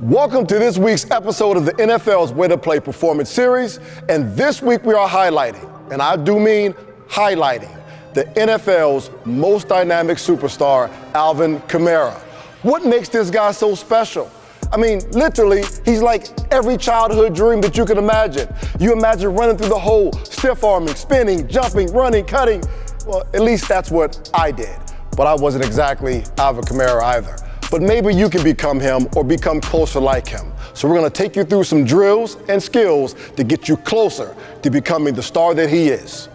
Welcome to this week's episode of the NFL's Way to Play Performance Series, and this week we are highlighting, and I do mean highlighting, the NFL's most dynamic superstar, Alvin Kamara. What makes this guy so special? I mean, literally, he's like every childhood dream that you can imagine. You imagine running through the hole, stiff arming, spinning, jumping, running, cutting. Well, at least that's what I did. But I wasn't exactly Alvin Kamara either. But maybe you can become him or become closer like him. So we're gonna take you through some drills and skills to get you closer to becoming the star that he is.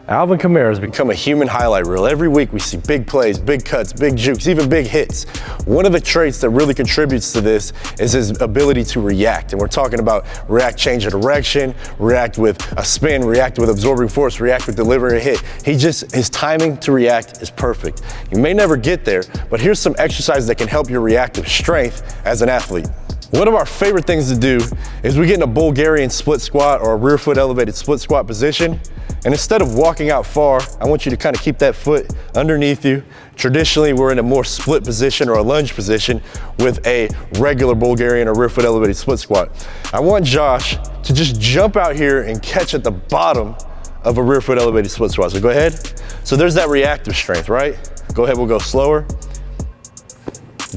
Alvin Kamara has become a human highlight reel. Every week we see big plays, big cuts, big jukes, even big hits. One of the traits that really contributes to this is his ability to react. And we're talking about react, change of direction, react with a spin, react with absorbing force, react with delivering a hit. His timing to react is perfect. You may never get there, but here's some exercises that can help your reactive strength as an athlete. One of our favorite things to do is we get in a Bulgarian split squat or a rear foot elevated split squat position. And instead of walking out far, I want you to kind of keep that foot underneath you. Traditionally, we're in a more split position or a lunge position with a regular Bulgarian or rear foot elevated split squat. I want Josh to just jump out here and catch at the bottom of a rear foot elevated split squat. So go ahead. So there's that reactive strength, right? Go ahead, we'll go slower.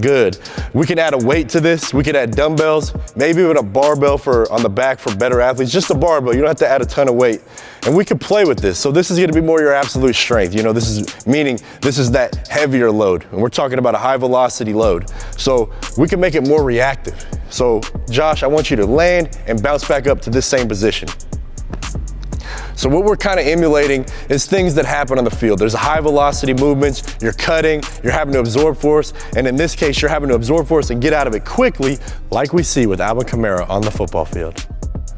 Good. We can add a weight to this. We can add dumbbells, maybe even a barbell on the back for better athletes. Just a barbell. You don't have to add a ton of weight. And we can play with this. So this is going to be more your absolute strength. You know, this is that heavier load. And we're talking about a high velocity load. So we can make it more reactive. So Josh, I want you to land and bounce back up to this same position. So what we're kind of emulating is things that happen on the field. There's high velocity movements, you're cutting, you're having to absorb force, and in this case, you're having to absorb force and get out of it quickly, like we see with Alvin Kamara on the football field.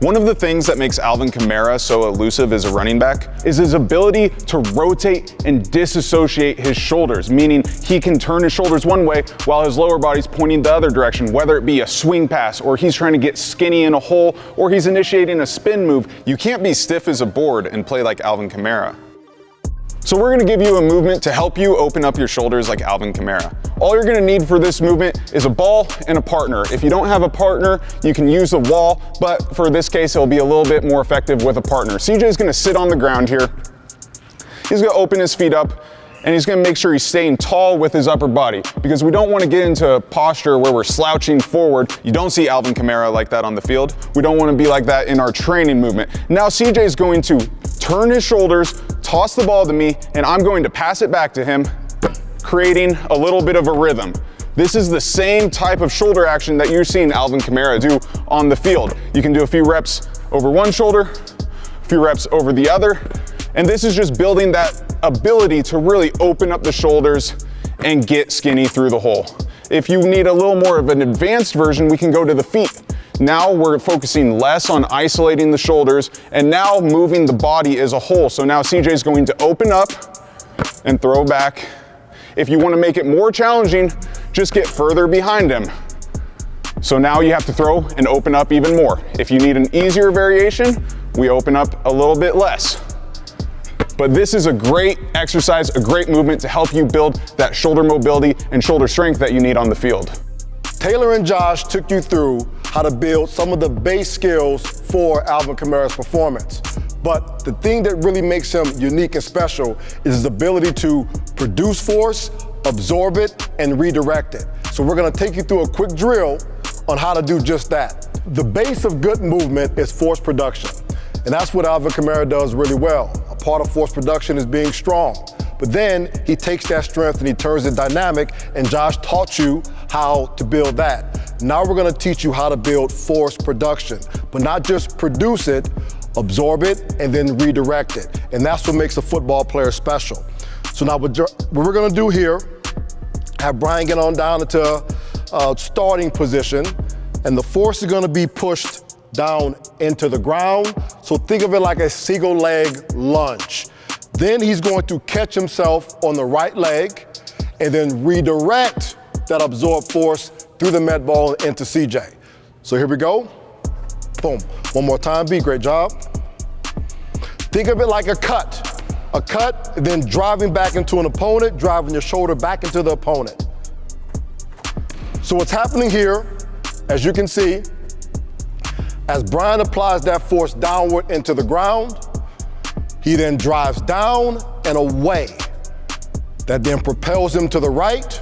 One of the things that makes Alvin Kamara so elusive as a running back is his ability to rotate and disassociate his shoulders, meaning he can turn his shoulders one way while his lower body's pointing the other direction, whether it be a swing pass or he's trying to get skinny in a hole or he's initiating a spin move. You can't be stiff as a board and play like Alvin Kamara. So we're gonna give you a movement to help you open up your shoulders like Alvin Kamara. All you're gonna need for this movement is a ball and a partner. If you don't have a partner, you can use a wall, but for this case, it'll be a little bit more effective with a partner. CJ's gonna sit on the ground here. He's gonna open his feet up, and he's gonna make sure he's staying tall with his upper body, because we don't wanna get into a posture where we're slouching forward. You don't see Alvin Kamara like that on the field. We don't wanna be like that in our training movement. Now CJ's going to turn his shoulders, toss the ball to me, and I'm going to pass it back to him, creating a little bit of a rhythm. This is the same type of shoulder action that you're seeing Alvin Kamara do on the field. You can do a few reps over one shoulder, a few reps over the other, and this is just building that ability to really open up the shoulders and get skinny through the hole. If you need a little more of an advanced version, we can go to the feet. Now we're focusing less on isolating the shoulders and now moving the body as a whole. So now CJ's going to open up and throw back. If you want to make it more challenging, just get further behind him. So now you have to throw and open up even more. If you need an easier variation, we open up a little bit less. But this is a great exercise, a great movement to help you build that shoulder mobility and shoulder strength that you need on the field. Taylor and Josh took you through how to build some of the base skills for Alvin Kamara's performance. But the thing that really makes him unique and special is his ability to produce force, absorb it, and redirect it. So we're gonna take you through a quick drill on how to do just that. The base of good movement is force production. And that's what Alvin Kamara does really well. A part of force production is being strong. But then he takes that strength and he turns it dynamic, and Josh taught you how to build that. Now we're gonna teach you how to build force production, but not just produce it, absorb it, and then redirect it. And that's what makes a football player special. So now what we're gonna do here, have Brian get on down into starting position, and the force is gonna be pushed down into the ground. So think of it like a single leg lunge. Then he's going to catch himself on the right leg and then redirect that absorbed force through the med ball into CJ. So here we go. Boom. One more time, B, great job. Think of it like a cut. A cut, then driving back into an opponent, driving your shoulder back into the opponent. So what's happening here as you can see, as Brian applies that force downward into the ground, he then drives down and away. That then propels him to the right.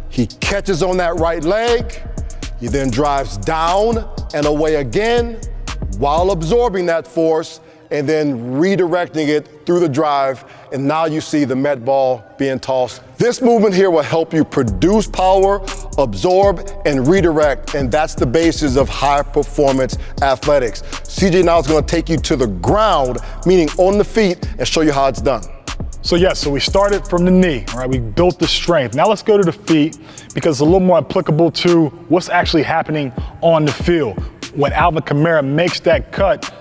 He catches on that right leg. He then drives down and away again while absorbing that force and then redirecting it through the drive. And now you see the Met ball being tossed. This movement here will help you produce power, absorb, and redirect. And that's the basis of high performance athletics. CJ now is going to take you to the ground, meaning on the feet, and show you how it's done. So yes, so we started from the knee, right? We built the strength. Now let's go to the feet because it's a little more applicable to what's actually happening on the field. When Alvin Kamara makes that cut,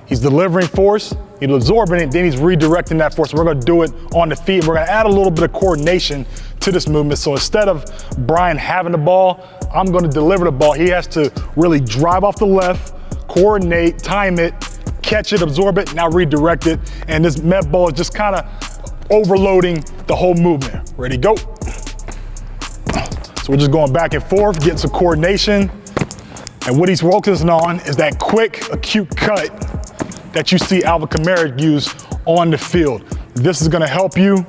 he's delivering force, he's absorbing it, then he's redirecting that force. We're gonna do it on the feet. We're gonna add a little bit of coordination to this movement. So instead of Brian having the ball, I'm gonna deliver the ball. He has to really drive off the left, coordinate, time it, catch it, absorb it, now redirect it. And this Met ball is just kind of overloading the whole movement. Ready, go. So we're just going back and forth, getting some coordination. And what he's focusing on is that quick, acute cut that you see Alvin Kamara use on the field. This is gonna help you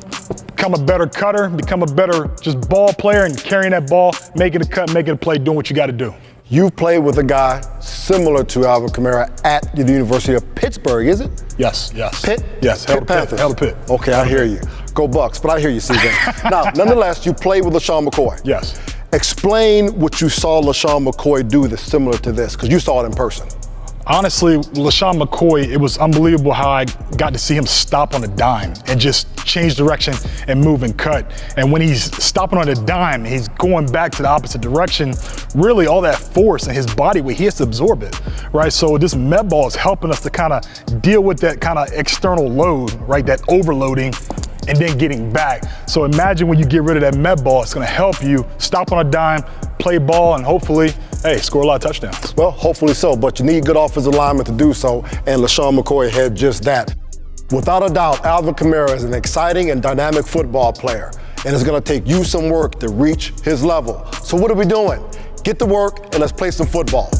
become a better cutter, become a better just ball player and carrying that ball, making a cut, making a play, doing what you gotta do. You've played with a guy similar to Alvin Kamara at the University of Pittsburgh, is it? Yes, yes. Pitt? Yes, Pitt Panthers. Held Pitt. Okay, I hear you. Go Bucks, but I hear you, CJ. Now, nonetheless, you played with LeSean McCoy. Yes. Explain what you saw LeSean McCoy do that's similar to this, because you saw it in person. Honestly, LeSean McCoy, it was unbelievable how I got to see him stop on a dime and just change direction and move and cut. And when he's stopping on a dime, he's going back to the opposite direction, really all that force and his body weight, he has to absorb it, right? So this Met ball is helping us to kind of deal with that kind of external load, right? That overloading and then getting back. So imagine when you get rid of that Met ball, it's gonna help you stop on a dime, play ball, and hopefully, hey, score a lot of touchdowns. Well, hopefully so, but you need good offensive linemen to do so, and LeSean McCoy had just that. Without a doubt, Alvin Kamara is an exciting and dynamic football player, and it's gonna take you some work to reach his level. So what are we doing? Get to work and let's play some football.